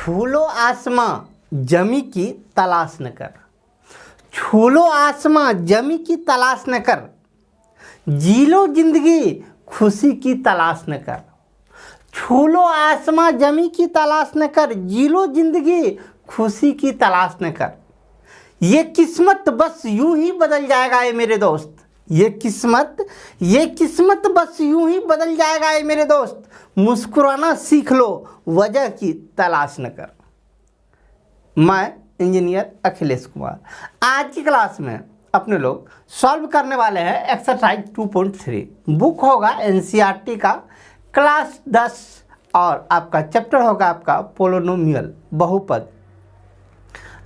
छूलो आसमां जमी की तलाश न कर, छूलो आसमां जमी की तलाश न कर, जी लो जिंदगी खुशी की तलाश न कर। छूलो आसमां जमी की तलाश न कर, जी लो जिंदगी खुशी की तलाश न कर। ये किस्मत बस यूं ही बदल जाएगा ए मेरे दोस्त, ये किस्मत बस यूं ही बदल जाएगा ए मेरे दोस्त। मुस्कुराना सीख लो वजह की तलाश न कर। मैं इंजीनियर अखिलेश कुमार। आज की क्लास में अपने लोग सॉल्व करने वाले हैं एक्सरसाइज 2.3। बुक होगा एनसीईआरटी का क्लास 10 और आपका चैप्टर होगा आपका पोलिनोमियल बहुपद।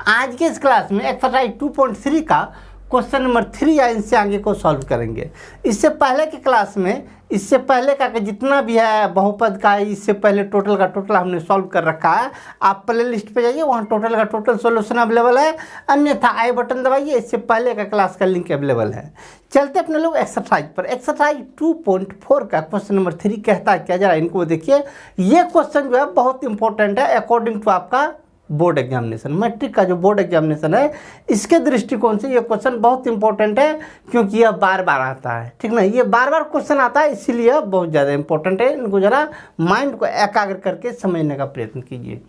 आज के इस क्लास में एक्सरसाइज 2.3 का क्वेश्चन नंबर 3 या इनसे आगे को सॉल्व करेंगे। इससे पहले की क्लास में इससे पहले का जितना भी है बहुपद का, इससे पहले टोटल का टोटल हमने सॉल्व कर रखा है। आप प्ले लिस्ट पे जाइए, वहाँ टोटल का टोटल सॉल्यूशन अवेलेबल है, अन्यथा आई बटन दबाइए, इससे पहले का क्लास का लिंक अवेलेबल है। चलते अपने लोग एक्सरसाइज पर। एक्सरसाइज 2.4 का क्वेश्चन नंबर 3 कहता है क्या, जरा इनको देखिए। ये क्वेश्चन जो है बहुत इंपॉर्टेंट है अकॉर्डिंग टू आपका बोर्ड एग्जामिनेशन, मैट्रिक का जो बोर्ड एग्जामिनेशन है इसके दृष्टिकोण से ये क्वेश्चन बहुत इंपॉर्टेंट है, क्योंकि यह बार बार आता है, ठीक ना। ये बार बार क्वेश्चन आता है, इसीलिए बहुत ज़्यादा इंपॉर्टेंट है। इनको ज़रा माइंड को एकाग्र करके समझने का प्रयत्न कीजिए।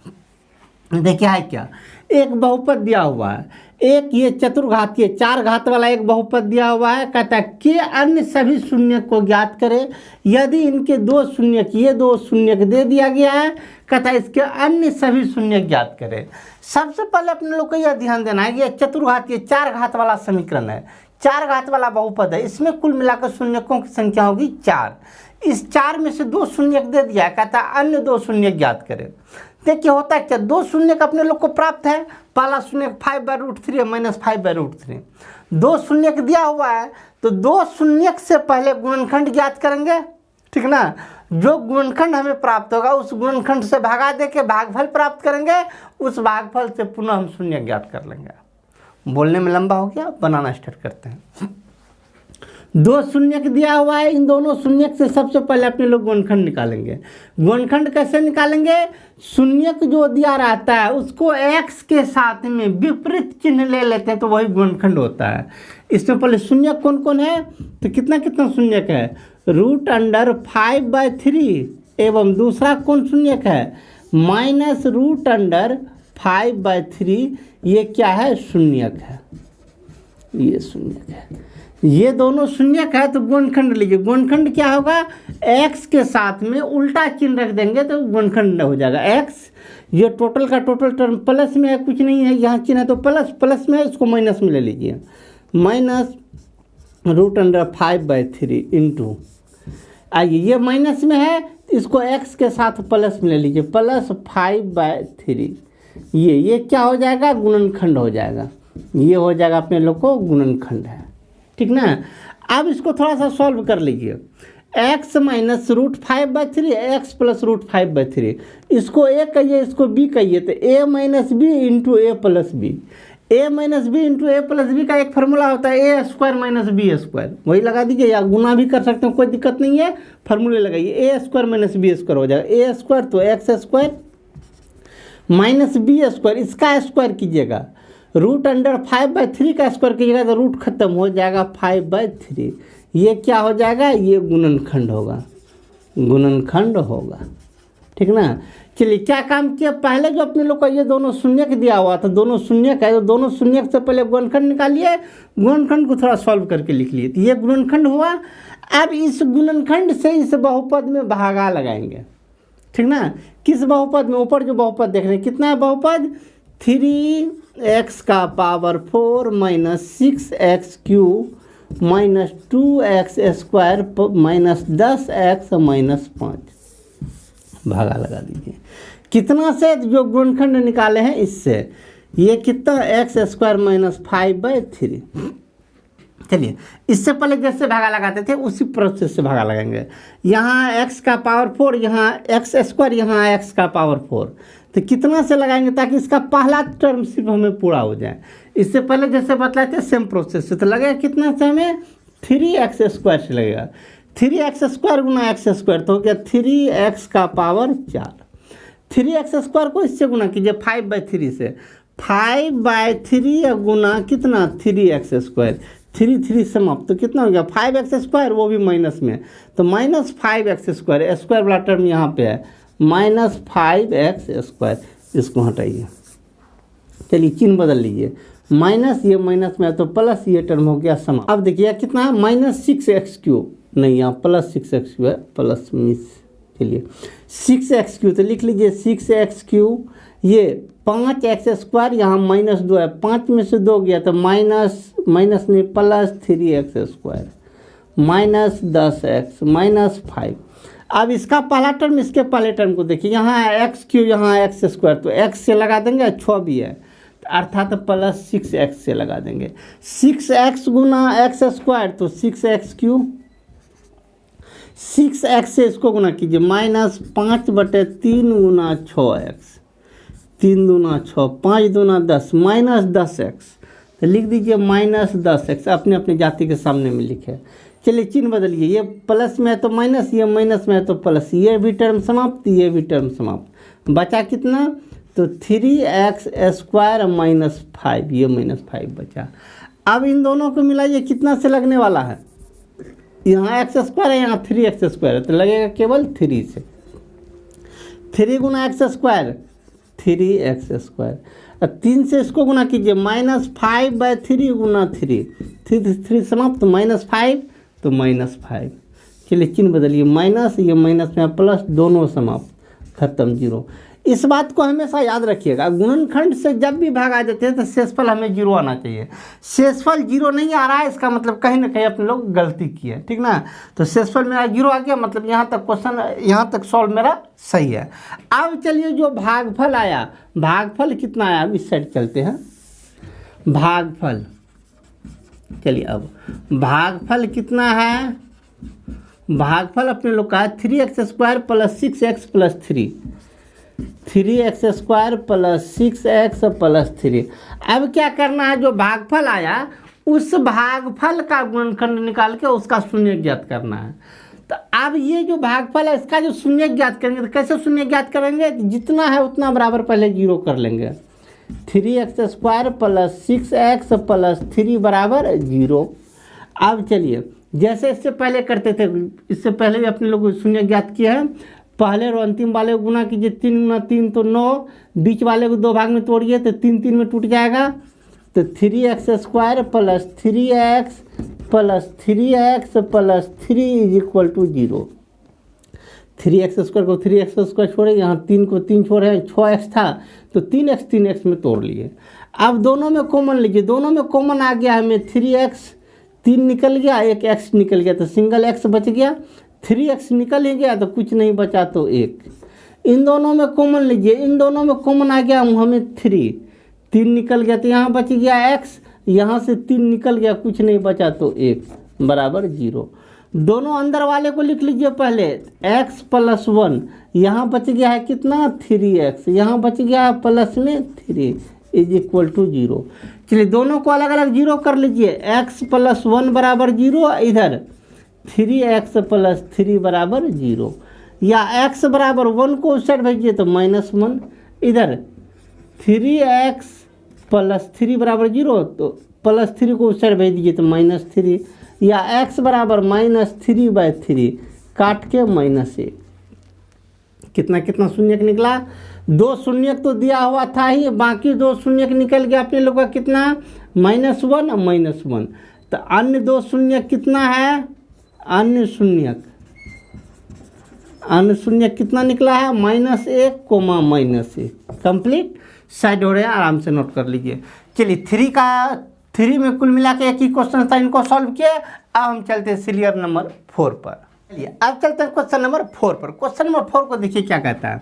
देखिए है क्या, एक बहुपद दिया हुआ है, एक ये चतुर्घातीय 4 घात वाला एक बहुपद दिया हुआ है। कहता है कि अन्य सभी शून्य को ज्ञात करें यदि इनके 2 शून्य ये 2 शून्य दे दिया गया है। कहता है इसके अन्य सभी शून्य ज्ञात करें। सबसे पहले अपने लोग को यह ध्यान देना है कि यह चतुर्घातीय 4 घात वाला समीकरण है, 4 घात वाला बहुपद है। इसमें कुल मिलाकर शून्यकों की संख्या होगी 4। इस 4 में से 2 शून्य दे दिया है, कहता है अन्य 2 शून्य ज्ञात करें। देखिए होता है क्या, 2 शून्य का अपने लोग को प्राप्त है। पहला शून्य 5/√3 माइनस 5/√3, 2 शून्य दिया हुआ है, तो 2 शून्य से पहले गुणनखंड ज्ञात करेंगे, ठीक ना। जो गुणनखंड हमें प्राप्त होगा उस गुणनखंड से भागा दे के भागफल प्राप्त करेंगे, उस भागफल से पुनः हम शून्य ज्ञात कर लेंगे। बोलने में लंबा हो गया, बनाना स्टार्ट करते हैं। 2 शून्य दिया हुआ है, इन दोनों शून्य से सबसे पहले अपने लोग गुणनखंड निकालेंगे। गुणनखंड कैसे निकालेंगे, शून्य जो दिया रहता है उसको x के साथ में विपरीत चिन्ह ले लेते हैं, तो वही गुणनखंड होता है। इसमें पहले शून्य कौन कौन है, तो कितना कितना शून्य है, √5/3 एवं दूसरा कौन शून्य है, -√5/3। ये क्या है, शून्य है, ये शून्य है, ये दोनों शून्य है। तो गुणनखंड लीजिए, गुणनखंड क्या होगा, x के साथ में उल्टा चिन्ह रख देंगे तो गुणनखंड हो जाएगा x। ये टोटल का टोटल टर्म प्लस में है, कुछ नहीं है, यहाँ चिन्ह है तो प्लस में है, इसको माइनस में ले लीजिए, -√5/3 इंटू, आइए ये माइनस में है, इसको x के साथ प्लस में ले लीजिए, +5/3। ये क्या हो जाएगा, गुणनखंड हो जाएगा। ये हो जाएगा अपने लोग को गुणनखंड है, ठीक ना। अब इसको थोड़ा सा सॉल्व कर लीजिए, x -√5/3 x + √5/3, इसको a कहिए, इसको b कहिए, तो a - b × a + b। a - b × a + b का एक फार्मूला होता है a² - b², वही लगा दीजिए, या गुना भी कर सकते हो, कोई दिक्कत नहीं है, फार्मूले लगाइए। a² - b² हो जाएगा, a² तो x² - b², इसका स्क्वायर कीजिएगा, √5/3 का स्क्वायर कीजिएगा तो रूट खत्म हो जाएगा 5/3। ये क्या हो जाएगा, ये गुणनखंड होगा, गुणनखंड होगा, ठीक ना। चलिए क्या काम किया, पहले जो अपने लोग का ये दोनों शून्य दिया हुआ था, दोनों शून्य है, तो दोनों शून्य से पहले गुणनखंड निकालिए, गुणनखंड को थोड़ा सॉल्व करके लिख लिए, तो ये गुणनखंड हुआ। अब इस गुणनखंड से इस बहुपद में भागा लगाएंगे, ठीक ना। किस बहुपद में, ऊपर जो बहुपद देख रहे हैं, कितना है बहुपद, 3x⁴ -6x³ -2x² -10x -5, भागा लगा दीजिए। कितना से, जो गुणनखंड निकाले हैं इससे, ये कितना, x² - 5/3। चलिए इससे पहले जैसे भागा लगाते थे उसी प्रोसेस से भागा लगाएंगे। यहाँ x⁴, यहाँ x², यहाँ x⁴, तो कितना से लगाएंगे ताकि इसका पहला टर्म सिर्फ हमें पूरा हो जाए। इससे पहले जैसे बतलाए थे सेम प्रोसेस से, तो लगेगा कितना से हमें, 3x² से लगेगा, 3x² × x² तो हो गया 3x⁴। 3x² को इससे गुना कीजिए 5/3 से, 5/3 गुना कितना 3x², 3 समाप्त, तो कितना हो गया 5x², वो भी माइनस में, तो -5x², स्क्वायर वाला टर्म यहाँ पे है, -5x², इसको हटाइए। चलिए चिन्ह बदल लीजिए, माइनस ये माइनस में है तो प्लस, ये टर्म हो गया समाप्त। अब देखिए कितना है -6x3, नहीं यहाँ +6x3 है, प्लस मिस, चलिए 6x3, तो लिख लीजिए 6x3, ये 5x², यहाँ -2 है, 5 में से 2 गया तो माइनस नहीं +3x², -10x, -5। अब इसका पहला टर्म इसके पहले टर्म को देखिए, यहाँ है x3, यहाँ है x², तो x से लगा देंगे, 6 भी है अर्थात +6x से लगा देंगे, 6x गुना x², तो 6x3, 6x से इसको गुना कीजिए, -5/3 गुना 6x, 3 दूना 6, 5 दूना 10, -10x, तो लिख दीजिए -10x, अपने अपने जाति के सामने में लिखे। चलिए चिन्ह बदलिए, ये प्लस में है तो माइनस, ये माइनस में है तो प्लस, ये भी टर्म समाप्त, ये भी टर्म समाप्त, बचा कितना, तो 3x² -5, ये -5 बचा। अब इन दोनों को मिलाइए, कितना से लगने वाला है, यहाँ x² है, यहाँ 3x² है, तो लगेगा केवल 3 से, 3 गुना x², 3x², 3 से इसको गुना कीजिए, -5/3 गुना 3, 3 समाप्त, -5 तो -5। चलिए चिन्ह बदलिए, माइनस, ये माइनस में प्लस, दोनों समाप्त, खत्म, 0। इस बात को हमेशा याद रखिएगा, गुणनखंड से जब भी भाग आ जाते हैं तो शेषफल हमें 0 आना चाहिए। शेषफल 0 नहीं आ रहा है, इसका मतलब कहीं ना कहीं अपने लोग गलती किए, ठीक ना। तो शेषफल मेरा 0 आ गया, मतलब यहाँ तक क्वेश्चन, यहाँ तक सॉल्व मेरा सही है। अब चलिए जो भागफल आया, भागफल कितना आया, अब इस साइड चलते हैं, भागफल, चलिए अब भागफल कितना है, भागफल अपने लोग का है 3x² + 6x + 3, 3x² + 6x + 3। अब क्या करना है, जो भागफल आया उस भागफल का गुणनखंड निकाल के उसका शून्य ज्ञात करना है। तो अब ये जो भागफल है इसका जो शून्य ज्ञात करेंगे, तो कैसे शून्य ज्ञात करेंगे, जितना है उतना बराबर पहले 0 कर लेंगे, 3x² + 6x + 3 = 0। अब चलिए जैसे इससे पहले करते थे, इससे पहले भी अपने लोग शून्य ज्ञात किया है, पहले और अंतिम वाले को गुना कीजिए, 3 गुना 3 तो 9, बीच वाले को 2 भाग में तोड़िए तो 3 3 में टूट जाएगा, तो 3x² + 3x + 3x + 3 = 0। 3x² को 3x² छोड़े, यहाँ 3 को 3 छोड़े, 6x था तो 3x 3x में तोड़ लिए। अब दोनों में कॉमन लीजिए, दोनों में कॉमन आ गया हमें 3x, 3 निकल गया, एक x निकल गया तो सिंगल x बच गया, 3x निकल ही गया तो कुछ नहीं बचा तो 1। इन दोनों में कॉमन लीजिए, इन दोनों में कॉमन आ गया हमें 3 निकल गया तो यहाँ बच गया x, यहाँ से 3 निकल गया, कुछ नहीं बचा तो 1 = 0। दोनों अंदर वाले को लिख लीजिए पहले, x + 1, यहाँ बच गया है कितना 3x, यहाँ बच गया है प्लस में 3 = 0। चलिए दोनों को अलग अलग 0 कर लीजिए, x + 1 = 0, इधर 3x + 3 = 0, या x = 1 को उस साइड भेजिए तो -1, इधर 3x + 3 = 0, तो +3 को उस साइड भेज दीजिए तो -3, या x = -3/3, काट के -1, कितना कितना शून्यक निकला, 2 शून्यक तो दिया हुआ था ही, बाकी 2 शून्यक निकल गया अपने लोग का कितना, -1 -1। तो अन्य 2 शून्यक कितना है, अन्य शून्यक कितना निकला है, -1, -1। कंप्लीट, साइड हो रहे हैं, आराम से नोट कर लीजिए। चलिए 3 में कुल मिला के एक ही क्वेश्चन था, इनको सॉल्व किए। अब हम चलते हैं सीरियल नंबर 4 पर। चलिए अब चलते हैं क्वेश्चन नंबर 4 पर। क्वेश्चन नंबर 4 को देखिए क्या कहता है,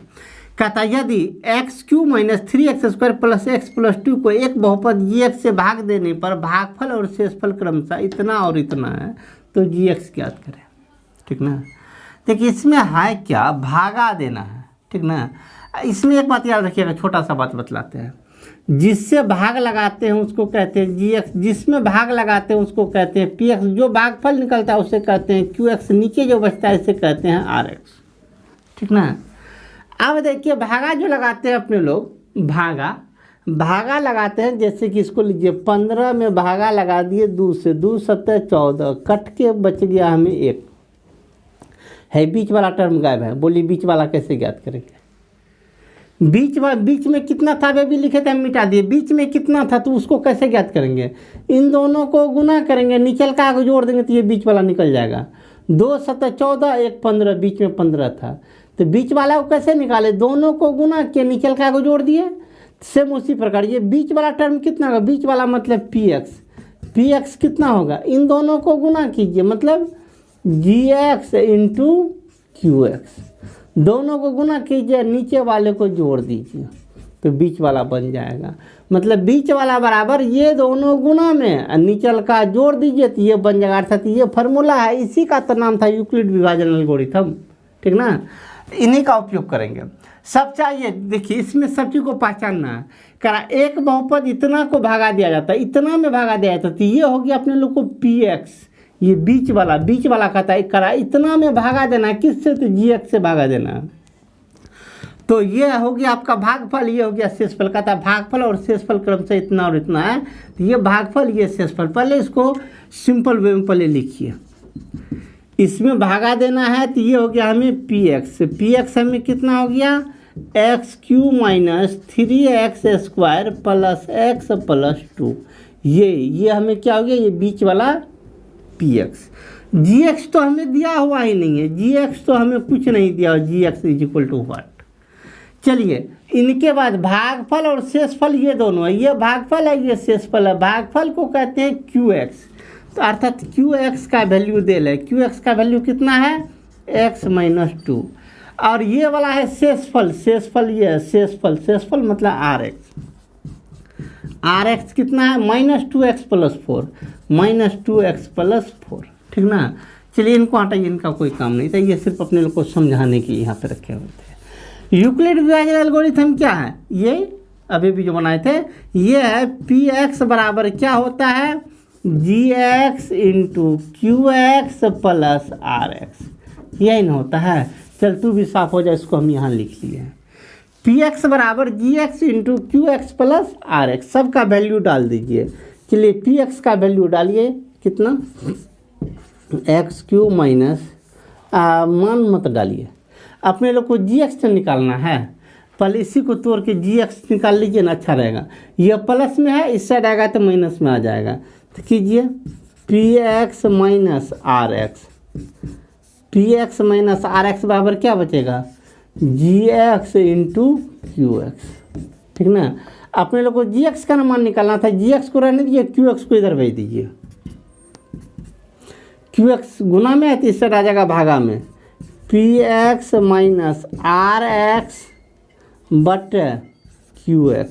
कहता है यदि x³ - 3x² + x + 2 को एक बहुपद gx से भाग देने पर भागफल और शेषफल क्रमशः इतना और इतना है तो gx ज्ञात करें, ठीक ना। देखिए इसमें है क्या, भागा देना है, ठीक ना। इसमें एक बात याद रखिएगा, छोटा सा बात बतलाते हैं, जिससे भाग लगाते हैं उसको कहते हैं gx, जिसमें भाग लगाते हैं उसको कहते हैं px, जो भागफल निकलता है उसे कहते हैं qx, नीचे जो बचता है इसे कहते हैं rx, ठीक ना। अब देखिए भागा जो लगाते हैं अपने लोग, भागा लगाते हैं, जैसे कि इसको लीजिए 15 में भागा लगा दिए 2 से, 2 7 14, कट के बच गया हमें 1 है, बीच वाला टर्म गायब है। बोलिए बीच वाला कैसे ज्ञात करेंगे? बीच में कितना था वे भी लिखे थे, हम मिटा दिए। बीच में कितना था तो उसको कैसे ज्ञात करेंगे? इन दोनों को गुना करेंगे, नीचल का आगे जोड़ देंगे तो ये बीच वाला निकल जाएगा। 2 7 14, 1 15, बीच में 15 था, तो बीच वाला को कैसे निकाले? दोनों को गुना किए, नीचल का आगे जोड़ दिए। सेम उसी प्रकार ये बीच वाला टर्म कितना होगा? बीच वाला मतलब px कितना होगा? इन दोनों को गुना कीजिए, मतलब gx इंटू qx, दोनों को गुना कीजिए, नीचे वाले को जोड़ दीजिए तो बीच वाला बन जाएगा। मतलब बीच वाला बराबर ये दोनों गुना में नीचल का जोड़ दीजिए तो ये बन जाएगा। अर्थात ये फार्मूला है, इसी का तो नाम था यूक्लिड विभाजन एल्गोरिथम, ठीक ना। इन्हीं का उपयोग करेंगे। सब चाहिए, देखिए इसमें सब चीज़ को पहचानना है। करा एक बहुपद इतना को भागा दिया जाता है, इतना में भागा दिया जाता है, तो ये हो गया अपने लोग को px, ये बीच वाला कहता है। करा इतना में भागा देना, किससे? तो gx से भागा देना, तो ये हो गया आपका भागफल, ये हो गया शेषफल। कहता है भागफल और शेषफल क्रम से इतना और इतना है, तो ये भागफल ये शेषफल। पहले इसको सिंपल वे में पहले लिखिए, इसमें भागा देना है तो ये हो गया हमें px हमें कितना हो गया? x³ minus 3x square plus x plus 2, ये हमें क्या हो गया? ये बीच वाला px। gx तो हमें दिया हुआ ही नहीं है, gx तो हमें कुछ नहीं दिया, gx is equal to what. चलिए इनके बाद भागफल और शेषफल ये दोनों है, ये भागफल है ये शेषफल है। भागफल को कहते हैं qx, तो अर्थात qx का वैल्यू दे ले, qx का वैल्यू कितना है? x माइनस 2, और ये वाला है शेषफल ये है शेषफल मतलब rx कितना है? माइनस 2x प्लस 4, ठीक ना। चलिए इनको हटाइए, इनका कोई काम नहीं था, ये सिर्फ अपने लोग को समझाने के लिए यहाँ पे रखे हुए थे। यूक्लिड विभाजन एल्गोरिथम क्या है? ये अभी भी जो बनाए थे, ये है px बराबर क्या होता है? gx into qx plus rx, यही ना होता है। चल तू भी साफ हो जाए, इसको हम यहाँ लिख लिए हैं। px बराबर gx into qx plus rx, सबका वैल्यू डाल दीजिए। चलिए px का वैल्यू डालिए, कितना? x³ माइनस मान मत डालिए, अपने लोग को gx से निकालना है। पहले इसी को तोड़ के gx निकाल लीजिए ना, अच्छा रहेगा। ये प्लस में है, इस साइड आएगा तो माइनस में आ जाएगा, तो कीजिए px माइनस rx बराबर क्या बचेगा? gx इंटू qx, ठीक ना। अपने लोग को gx का मान निकालना था, gx को रहने दीजिए, qx को इधर भेज दीजिए। qx गुना में है तो इस साइड आ जाएगा भागा में, px minus rx but qx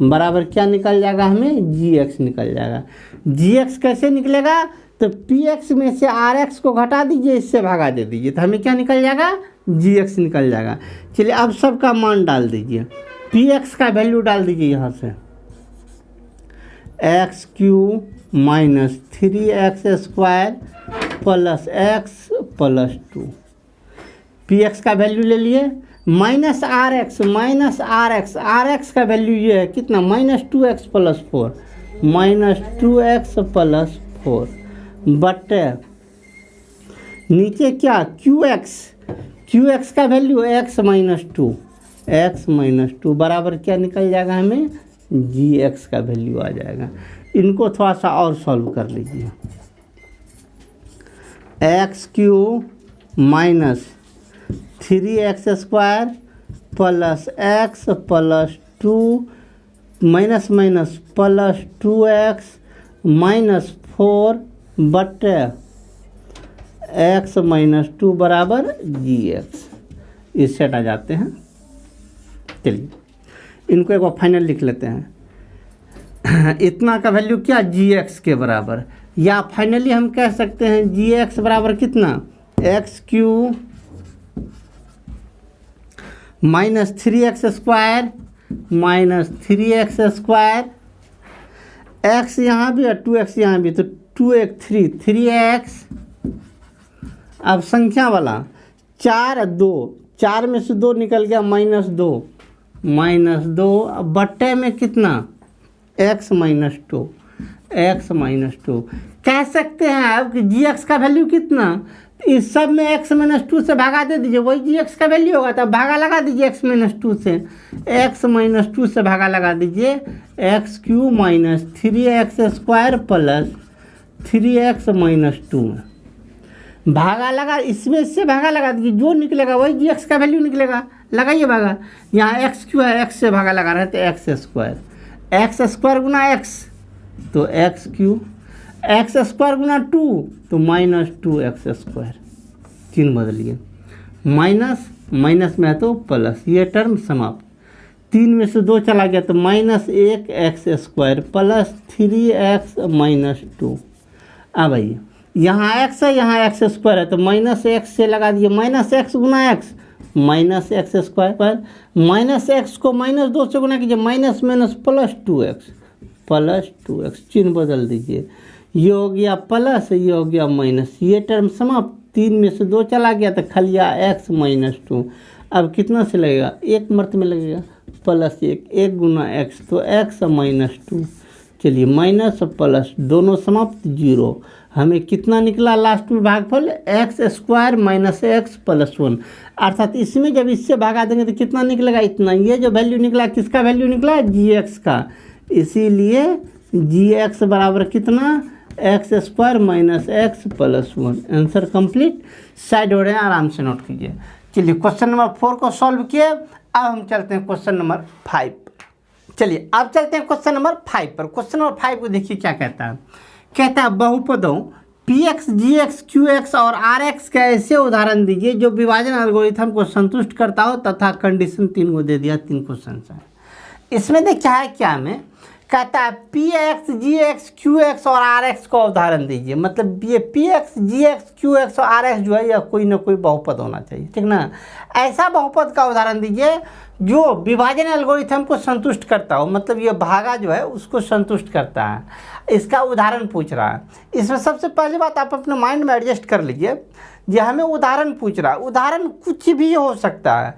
बराबर क्या निकल जाएगा? हमें gx निकल जाएगा। gx कैसे निकलेगा? तो px में से rx को घटा दीजिए, इससे भागा दे दीजिए, तो हमें क्या निकल जाएगा? gx निकल जाएगा। चलिए अब सबका मान डाल दीजिए, px का वैल्यू डाल दीजिए यहाँ से, x³ minus 3x square plus x plus 2, px का वैल्यू ले लिए, माइनस rx का वैल्यू ये है कितना? माइनस 2x प्लस 4 बट नीचे क्या? qx का वैल्यू x माइनस 2 बराबर क्या निकल जाएगा? हमें gx का वैल्यू आ जाएगा। इनको थोड़ा सा और सॉल्व कर लीजिए, x³ minus 3x square plus x plus 2 minus plus 2x minus 4 but x minus 2 बराबर gx, इस सेट आ जाते हैं। चलिए इनको एक बार फाइनल लिख लेते हैं। इतना का वैल्यू क्या? gx के बराबर, या फाइनली हम कह सकते हैं gx बराबर कितना? x³ minus 3x square minus 3x square, x यहाँ भी और 2x यहाँ भी, तो 3x। अब संख्या वाला 4 2 4 में से 2 निकल गया -2, अब बट्टे में कितना x -2 कह सकते हैं आप कि gx का वैल्यू कितना, इस सब में x -2 से भागा दे दीजिए, वही gx का वैल्यू होगा, तब भागा लगा दीजिए x -2 से, x -2 से भागा लगा दीजिए, x³ - 3x² प्लस 3x -2 भागा लगा, इसमें इससे भागा लगा दीजिए, जो निकलेगा वही gx का वैल्यू निकलेगा, लगाइए भागा। यहाँ x³ है, x से भागा लगा रहे थे x² गुना x तो x³ x² गुना 2 तो -2x², चिन्ह बदलिए, माइनस में है तो प्लस, ये टर्म समाप्त। 3 में से 2 चला गया तो -1x² प्लस 3x -2। अब आइए यहाँ x है, यहाँ x² है तो -x से लगा दिए, -x गुना x -x², -x को -2 से गुना कीजिए, माइनस प्लस 2x, चिन्ह बदल दीजिए, ये हो गया प्लस, ये हो गया माइनस, ये टर्म समाप्त। 3 में से 2 चला गया तो खलिया x -2, अब कितना से लगेगा, 1 मर्त में लगेगा, +1, 1 गुना x तो x -2, चलिए माइनस प्लस दोनों समाप्त, 0। हमें कितना निकला लास्ट में भागफल, x² - x + 1, अर्थात इसमें जब इससे भागा देंगे तो कितना निकलेगा, इतना। ये जो वैल्यू निकला किसका वैल्यू निकला, gx का, इसीलिए gx बराबर कितना, x² - x + 1। Answer complete, side हो रहे हैं, आराम से नोट कीजिए। चलिए क्वेश्चन नंबर 4 को सॉल्व किए, अब हम चलते हैं क्वेश्चन नंबर 5। चलिए अब चलते हैं क्वेश्चन नंबर 5 पर। क्वेश्चन नंबर 5 को देखिए क्या कहता है, कहता है बहुपदों px, gx, qx और rx के ऐसे उदाहरण दीजिए जो विभाजन एल्गोरिथम को संतुष्ट करता हो तथा कंडीशन 3 को दे दिया, 3 क्वेश्चन है। इसमें देखा है क्या में कहता है px, gx, qx और rx को उदाहरण दीजिए, मतलब ये px, gx, qx और rx जो है यह कोई ना कोई बहुपद होना चाहिए, ठीक ना। ऐसा बहुपद का उदाहरण दीजिए जो विभाजन एल्गोरिथम को संतुष्ट करता हो, मतलब ये भागा जो है उसको संतुष्ट करता है, इसका उदाहरण पूछ रहा है। इसमें सबसे पहली बात आप अपने माइंड में एडजस्ट कर लीजिए, जो हमें उदाहरण पूछ रहा है, उदाहरण कुछ भी हो सकता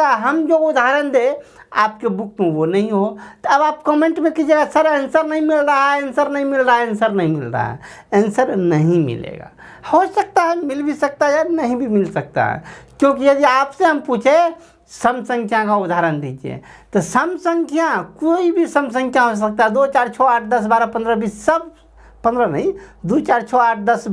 है हम जो उदाहरण दे आपके बुक में वो नहीं हो, तो अब आप कमेंट में कीजिएगा सर आंसर नहीं मिल रहा है, आंसर नहीं मिल रहा है, आंसर नहीं मिलेगा। हो सकता है मिल भी सकता है या नहीं भी मिल सकता है, क्योंकि यदि आपसे हम पूछे सम संख्या का उदाहरण दीजिए, तो सम संख्या कोई भी सम संख्या हो सकता है, 2 4 6 8 10 12 15 20, सब 15 नहीं, 2 4 6 8 10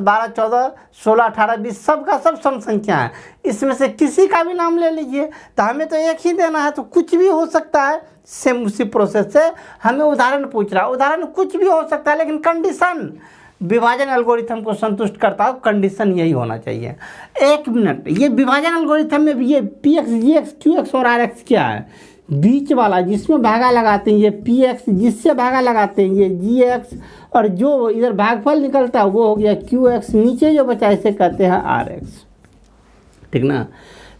12 14 16 18 20 सब का सब सम संख्या है। इसमें से किसी का भी नाम ले लीजिए, तो हमें तो एक ही देना है, तो कुछ भी हो सकता है। सेम उसी प्रोसेस से हमें उदाहरण पूछ रहा है, उदाहरण कुछ भी हो सकता है, लेकिन कंडीशन विभाजन एल्गोरिथम को संतुष्ट करता हो, कंडीशन यही होना चाहिए। 1 मिनट, ये विभाजन एल्गोरिथम में ये px, gx, qx और rx क्या है, बीच वाला जिसमें भागा लगाते हैं ये px, जिससे भागा लगाते हैं ये gx, और जो इधर भागफल निकलता है वो हो गया qx, नीचे जो बचा इसे कहते हैं rx, ठीक ना।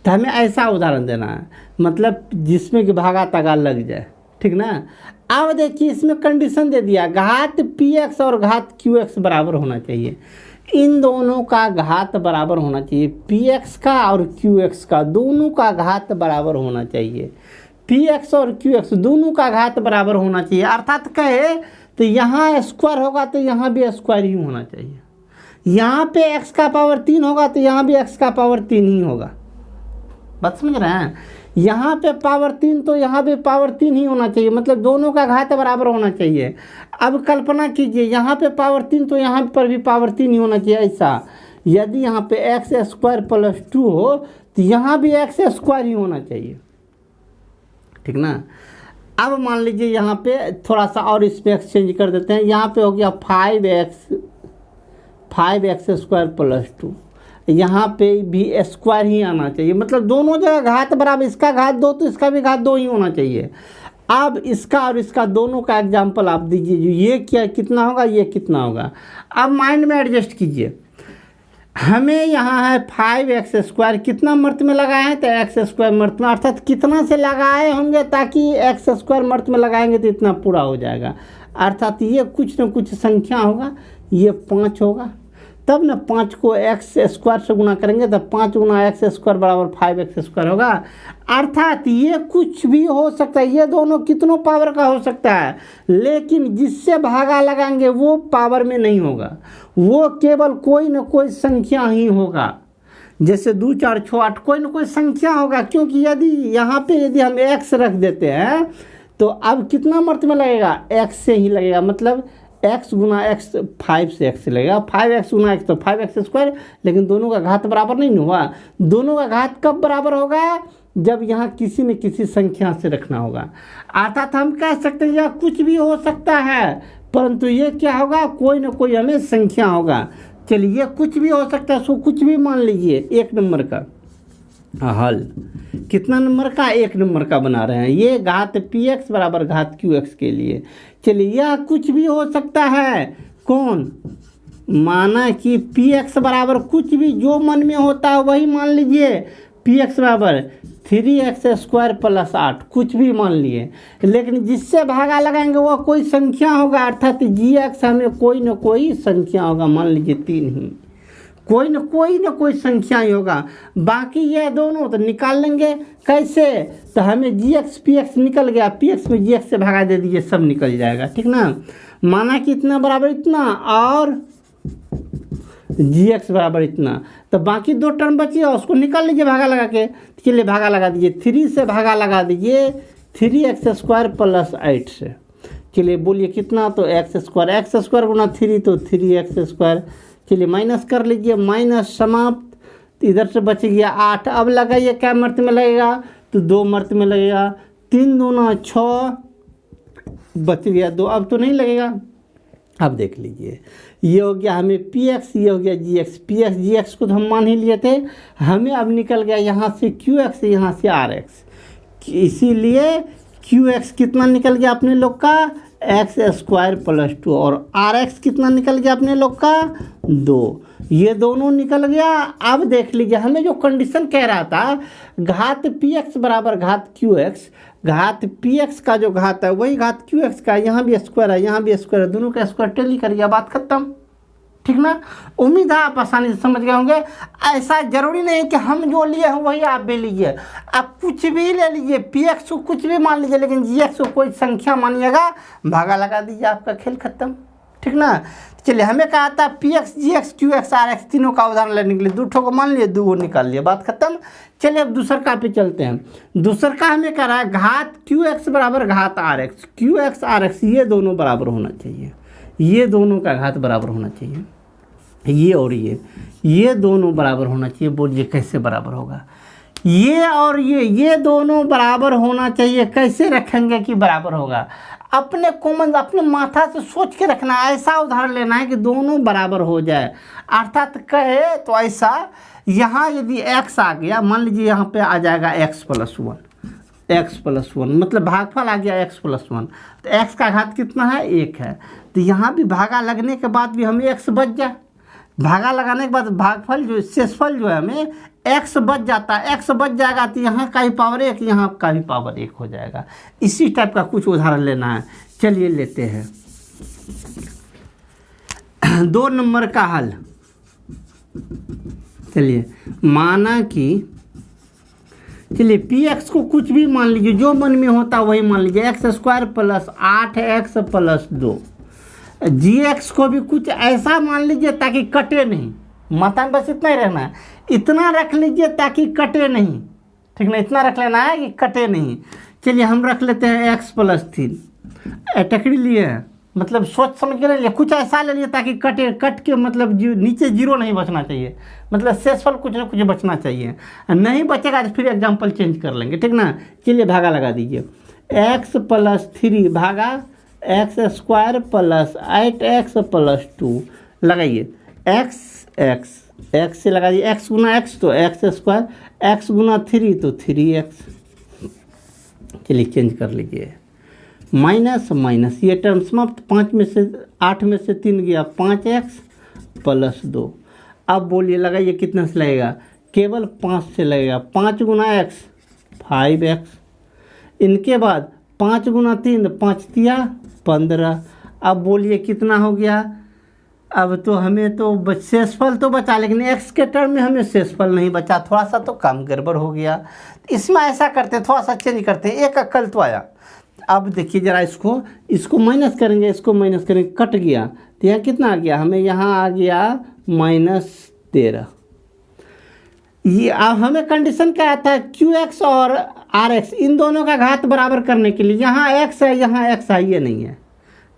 तो हमें ऐसा उदाहरण देना है, मतलब जिसमें कि भागा तगा लग जाए, ठीक ना। अब देखिए इसमें कंडीशन दे दिया, घात px और घात qx बराबर होना चाहिए, इन दोनों का घात बराबर होना चाहिए, px का और qx का दोनों का घात बराबर होना चाहिए, px और qx दोनों का घात बराबर होना चाहिए। अर्थात कहे तो यहाँ स्क्वायर होगा तो यहाँ भी स्क्वायर ही होना चाहिए, यहाँ पे x का पावर 3 होगा तो यहाँ भी x का पावर 3 ही होगा, बात समझ रहे हैं। यहाँ पे पावर 3 तो यहाँ भी पावर 3 ही होना चाहिए, मतलब दोनों का घात बराबर होना चाहिए। अब कल्पना कीजिए यहाँ पे पावर 3 तो यहाँ पर भी पावर 3 ही होना चाहिए। ऐसा यदि यहाँ पे x² + 2 हो तो यहाँ भी x² ही होना चाहिए, ठीक ना। अब मान लीजिए यहाँ पे थोड़ा सा और इसमें एक्सचेंज कर देते हैं, यहाँ पे हो गया 5x² + 2, यहाँ पे भी स्क्वायर ही आना चाहिए, मतलब दोनों जगह घात बराबर, इसका घात 2 तो इसका भी घात 2 ही होना चाहिए। अब इसका और इसका दोनों का एग्जाम्पल आप दीजिए, जो ये क्या कितना होगा, ये कितना होगा। अब माइंड में एडजस्ट कीजिए, हमें यहाँ है 5x² कितना मर्त में लगाए हैं, तो x² मर्त में, अर्थात कितना से लगाए होंगे, ताकि x² मर्त में लगाएंगे तो इतना पूरा हो जाएगा, अर्थात ये कुछ न कुछ संख्या होगा, ये 5 होगा, तब ना 5 को एक्स स्क्वायर से गुना करेंगे तो 5 गुना एक्स स्क्वायर बराबर 5x स्क्वायर होगा। अर्थात ये कुछ भी हो सकता है, ये दोनों कितनों पावर का हो सकता है, लेकिन जिससे भागा लगाएंगे वो पावर में नहीं होगा, वो केवल कोई न कोई संख्या ही होगा। जैसे 2 4 6 8 कोई न कोई संख्या होगा, क्योंकि यदि हम x रख देते हैं तो अब कितना मर्त में लगेगा, x से ही लगेगा, मतलब x गुना x 5 से x से लगेगा, 5x गुना x तो 5x स्क्वायर, लेकिन दोनों का घात बराबर नहीं हुआ। दोनों का घात कब बराबर होगा, जब यहाँ किसी न किसी संख्या से रखना होगा। अर्थात हम कह सकते हैं यह कुछ भी हो सकता है, परंतु ये क्या होगा, कोई न कोई हमें संख्या होगा। चलिए कुछ भी हो सकता है, सो कुछ भी मान लीजिए। 1 नंबर का हल कितना नंबर का, 1 नंबर का बना रहे हैं, ये घात px बराबर घात qx के लिए। चलिए यह कुछ भी हो सकता है, कौन, माना कि px बराबर कुछ भी जो मन में होता है वही मान लीजिए। px बराबर 3x स्क्वायर प्लस 8 कुछ भी मान लिए, लेकिन जिससे भागा लगाएंगे वह कोई संख्या होगा, अर्थात gx हमें कोई न कोई संख्या होगा। मान लीजिए 3 ही, कोई न कोई संख्या ही होगा। बाकी ये दोनों तो निकाल लेंगे, कैसे, तो हमें gx px निकल गया, px में gx से भागा दे दीजिए, सब निकल जाएगा, ठीक ना। माना कि इतना बराबर इतना और gx बराबर इतना, तो बाकी 2 टर्म बची है उसको निकाल लीजिए भागा लगा के। चलिए भागा लगा दीजिए, 3 से भागा लगा दीजिए 3x स्क्वायर प्लस 8 से। चलिए बोलिए कितना, तो x स्क्वायर गुना 3 तो 3x स्क्वायर। चलिए माइनस कर लीजिए, माइनस समाप्त, इधर से बच गया 8। अब लगाइए क्या मर्त में लगेगा, तो 2 मर्त में लगेगा, 3 दूना 6 बच गया 2, अब तो नहीं लगेगा। अब देख लीजिए ये हो गया हमें px, ये हो गया gx, px gx को तो हम मान ही लिए थे, हमें अब निकल गया यहाँ से qx, यहाँ से rx, इसीलिए qx कितना निकल गया अपने लोग का, x स्क्वायर प्लस 2, और rx कितना निकल गया अपने लोग का 2, ये दोनों निकल गया। अब देख लीजिए हमें जो कंडीशन कह रहा था, घात px बराबर घात qx, घात px का जो घात है वही घात qx का, यहाँ भी स्क्वायर है यहाँ भी स्क्वायर है, दोनों का स्क्वायर टेली करिए, बात खत्म, ठीक ना। उम्मीद है आप आसानी से समझ गए होंगे। ऐसा जरूरी नहीं कि हम जो लिए हैं वही आप भी लीजिए, आप कुछ भी ले लीजिए, px को कुछ भी मान लीजिए, लेकिन gx को कोई संख्या मानिएगा, भागा लगा दीजिए, आपका खेल खत्म, ठीक ना। चलिए हमें कहा था px gx qx rx तीनों का उदाहरण लेने के लिए 2 ठो को मान लिए, 2 निकाल लिए, बात खत्म। चलिए अब दूसर का पे चलते हैं। दूसर का हमें कह रहा है घात qx बराबर घात rx, qx rx ये दोनों बराबर होना चाहिए, ये दोनों का घात बराबर होना चाहिए, ये और ये दोनों बराबर होना चाहिए। बोलिए कैसे बराबर होगा, ये और ये दोनों बराबर होना चाहिए। कैसे रखेंगे कि बराबर होगा, अपने कॉमन अपने माथा से सोच के रखना है, ऐसा उदाहरण लेना है कि दोनों बराबर हो जाए। अर्थात कहे तो ऐसा, यहाँ यदि x आ गया, मान लीजिए यहाँ पे आ जाएगा x प्लस 1, मतलब भागफल आ गया x प्लस 1, तो x का घात कितना है 1 है, तो यहाँ भी भागा लगने के बाद भी हमें x बच जाए, भागा लगाने के बाद भागफल जो शेषफल जो है हमें x बच जाता है, x बच जाएगा तो यहाँ का भी पावर 1, यहाँ का भी पावर 1 हो जाएगा। इसी टाइप का कुछ उदाहरण लेना है। चलिए लेते हैं 2 नंबर का हल। चलिए माना कि, चलिए px को कुछ भी मान लीजिए, जो मन में होता वही मान लीजिए, x square plus 8x plus 2, gx को भी कुछ ऐसा मान लीजिए ताकि कटे नहीं, माथा में बस इतना ही रहना है, इतना रख लीजिए ताकि कटे नहीं, ठीक ना, इतना रख लेना है कि कटे नहीं। चलिए हम रख लेते हैं x प्लस 3, टकरी लिए हैं, मतलब सोच समझ के ले लिए, कुछ ऐसा ले लिए ताकि कट के मतलब नीचे 0 नहीं बचना चाहिए, मतलब शेषफल कुछ ना कुछ बचना चाहिए, नहीं बचेगा तो फिर एग्जाम्पल चेंज कर लेंगे, ठीक ना। चलिए भागा लगा दीजिए, x प्लस 3 भागा x square plus 8x plus 2, लगाइए x से लगा दिए, x गुना x तो x स्क्वायर, x गुना 3 तो 3x। चलिए चेंज कर लीजिए, माइनस माइनस, ये टर्म समाप्त, 8 में से 3 गया 5x प्लस 2। अब बोलिए लगाइए कितना से लगेगा, केवल 5 से लगेगा, 5 गुना x 5x, इनके बाद 5 गुना 3 5 तिया 15। अब बोलिए कितना हो गया, अब तो हमें तो शेषफल तो बचा, लेकिन x के टर्म में हमें शेषफल नहीं बचा, थोड़ा सा तो काम गड़बड़ हो गया। इसमें ऐसा करते हैं, थोड़ा सा चेंज करते हैं, एक अक्कल तो आया। अब देखिए ज़रा इसको माइनस करेंगे, इसको माइनस करेंगे, कट गया तो यहाँ कितना आ गया, हमें यहाँ आ गया -13। ये अब हमें कंडीशन क्या आता है, QX और RX इन दोनों का घात बराबर करने के लिए, यहाँ x है यहाँ x है, ये नहीं है,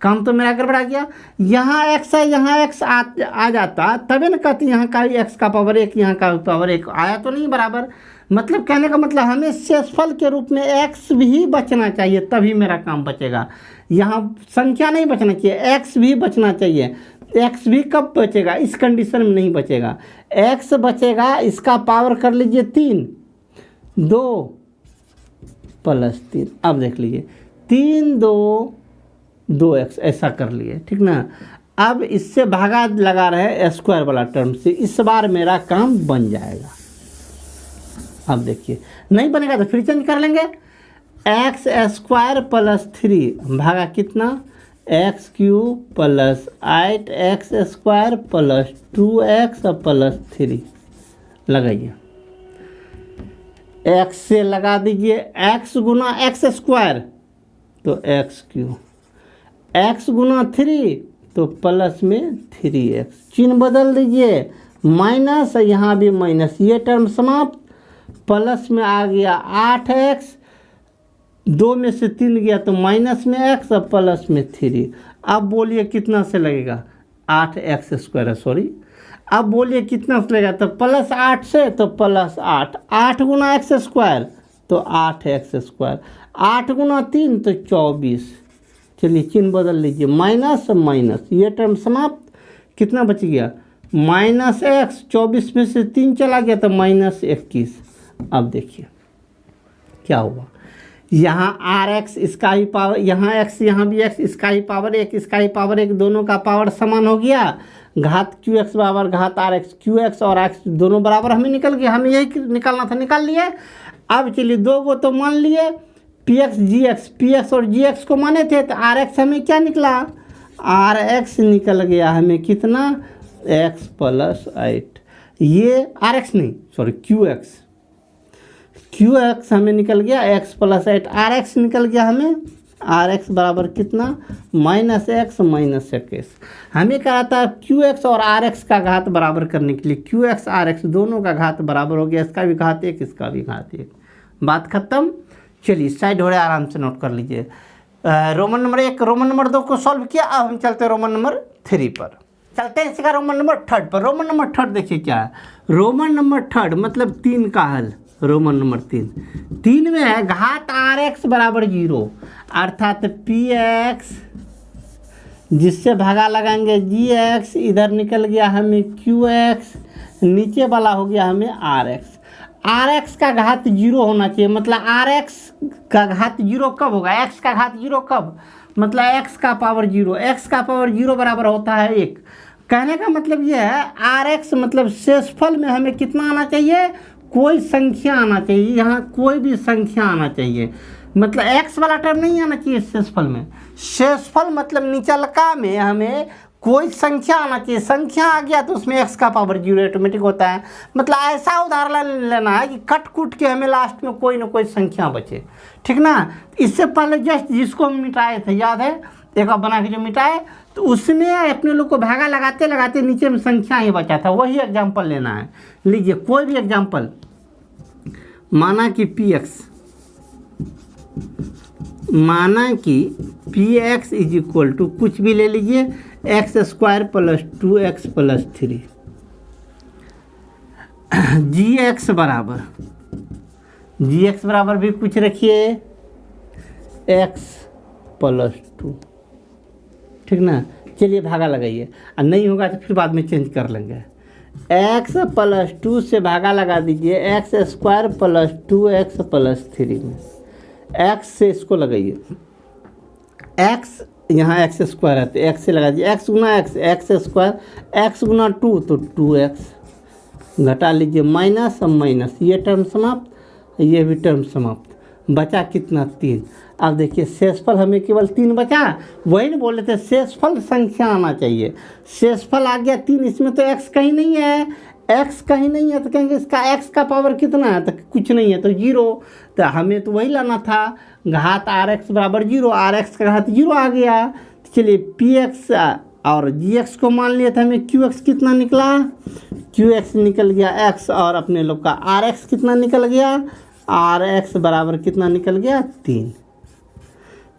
काम तो मेरा गड़बड़ा गया। यहाँ x है यहाँ x आ जाता तभी न कहती, यहाँ का x का पावर 1 यहाँ का पावर 1 आया तो नहीं बराबर। मतलब कहने का मतलब हमें शेषफल के रूप में x भी बचना चाहिए, तभी मेरा काम बचेगा। यहाँ संख्या नहीं बचना चाहिए, x भी बचना चाहिए। x भी कब बचेगा, इस कंडीशन में नहीं बचेगा, x बचेगा, इसका पावर कर लीजिए 3, 2 + 3। अब देख लीजिए 3 2 2x ऐसा कर लिए, ठीक ना। अब इससे भागा लगा रहे स्क्वायर वाला टर्म से, इस बार मेरा काम बन जाएगा। अब देखिए नहीं बनेगा तो फिर चेंज कर लेंगे, x² + 3 भागा कितना, x³ + 8x² + 2x + 3 लगाइए। x से लगा दीजिए x गुना x² तो x³ x गुना 3 तो प्लस में 3x, चिन्ह बदल दीजिए, माइनस यहाँ भी माइनस, ये टर्म समाप्त, प्लस में आ गया 8x, 2 में से 3 गया तो माइनस में x और प्लस में 3। अब बोलिए कितना से लगेगा, 8x², सॉरी, अब बोलिए कितना से लगेगा, तो +8 से तो +8, 8 गुना x² तो 8x², 8 गुना 3 तो 24। चलिए चिन्ह बदल लीजिए, माइनस माइनस, ये टर्म समाप्त, कितना बच गया -x, 24 में से 3 चला गया तो -21। अब देखिए क्या हुआ, यहाँ RX इसका ही पावर, यहाँ x यहाँ भी x, इसका ही पावर 1 इसका ही पावर 1, दोनों का पावर समान हो गया, घात QX बराबर घात RX, QX और RX दोनों बराबर हमें निकल गया, हमें यही निकालना था, निकाल लिए। अब चलिए 2 को तो मान लिए, PX GX, PX और GX को माने थे, तो RX हमें क्या निकला, RX निकल गया हमें कितना, x + 8, ये RX नहीं सॉरी QX हमें निकल गया x + 8, RX निकल गया हमें, RX बराबर कितना, -x -21। हमें कहा था QX और RX का घात बराबर करने के लिए, QX RX दोनों का घात बराबर हो गया, इसका भी घात 1 इसका भी घात 1, बात खत्म। चलिए साइड हो रहा है, आराम से नोट कर लीजिए। रोमन नंबर 1 रोमन नंबर 2 को सॉल्व किया, अब हम चलते हैं रोमन नंबर 3 पर, चलते हैं इसका रोमन नंबर 3 पर। रोमन नंबर 3 देखिए क्या है, रोमन नंबर 3 मतलब 3 का हल, रोमन नंबर 3 में है घात RX बराबर 0, अर्थात PX जिससे भागा लगाएंगे GX, इधर निकल गया हमें QX, नीचे वाला हो गया हमें RX का घात 0 होना चाहिए, मतलब RX का घात 0 कब होगा, x का घात 0 कब, मतलब x का पावर 0, x का पावर 0 बराबर होता है 1। कहने का मतलब ये है RX मतलब शेषफल में हमें कितना आना चाहिए, कोई संख्या आना चाहिए, यहाँ कोई भी संख्या आना चाहिए, मतलब x वाला टर्म नहीं आना चाहिए शेषफल में। शेषफल मतलब निचलका में हमें कोई संख्या आना चाहिए, संख्या आ गया तो उसमें x का पावर 0 ऑटोमेटिक होता है। मतलब ऐसा उदाहरण लेना है कि कट कुट के हमें लास्ट में कोई ना कोई संख्या बचे, ठीक ना। इससे पहले जस्ट जिसको हम मिटाए थे, याद है, एक और बना के जो मिटाए, तो उसमें अपने लोग को भागा लगाते लगाते नीचे में संख्या ही बचा था, वही एग्जाम्पल लेना है। लीजिए कोई भी एग्जाम्पल, माना कि Px = कुछ भी ले लीजिए, x² + 2x + 3, gx बराबर भी कुछ रखिए x + 2, ठीक ना। चलिए भागा लगाइए, और नहीं होगा तो फिर बाद में चेंज कर लेंगे। x + 2 से भागा लगा दीजिए, x² + 2x + 3 में, x से इसको लगाइए, x यहाँ x² है तो x से लगा दीजिए, x गुना x² x गुना 2 तो 2x, घटा लीजिए, माइनस और माइनस, ये टर्म समाप्त, ये भी टर्म समाप्त। बचा कितना 3। अब देखिए शेषफल हमें केवल 3 बचा, वही ना बोले थे शेषफल संख्या आना चाहिए। शेषफल आ गया 3, इसमें तो x कहीं नहीं है, x कहीं नहीं है तो कहेंगे इसका x का पावर कितना है, तो कुछ नहीं है तो 0। तो हमें तो वही लाना था, घात rx बराबर 0, rx का घात 0 आ गया। तो चलिए px और gx को मान लिया था हमें, qx कितना निकला, qx निकल गया x, और अपने लोग का rx कितना निकल गया, rx बराबर कितना निकल गया 3।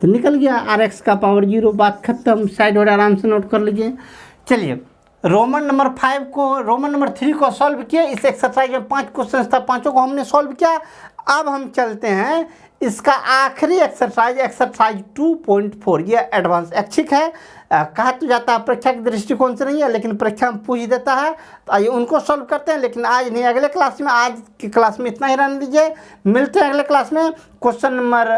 तो निकल गया rx का पावर 0, बात खत्म। साइड और आराम से नोट कर लीजिए। चलिए रोमन नंबर 3 को सॉल्व किया। इस एक्सरसाइज में 5 क्वेश्चन था, 5 को हमने सॉल्व किया। अब हम चलते हैं इसका आखिरी एक्सरसाइज 2.4। ये एडवांस ऐच्छिक है, कहा तो जाता है परीक्षा के दृष्टिकोण से नहीं है, लेकिन परीक्षा में पूछ देता है। तो आइए उनको सॉल्व करते हैं, लेकिन आज नहीं, अगले क्लास में। आज की क्लास में इतना ही रहने दीजिए, मिलते हैं अगले क्लास में क्वेश्चन नंबर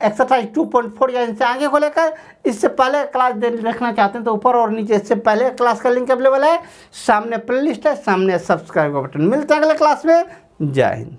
एक्सरसाइज 2.4 या इनसे आगे को लेकर। इससे पहले क्लास देखना चाहते हैं तो ऊपर और नीचे इससे पहले क्लास का लिंक अवेलेबल है, सामने प्ले लिस्ट है, सामने सब्सक्राइब का बटन। मिलते हैं अगले क्लास में। जय हिंद।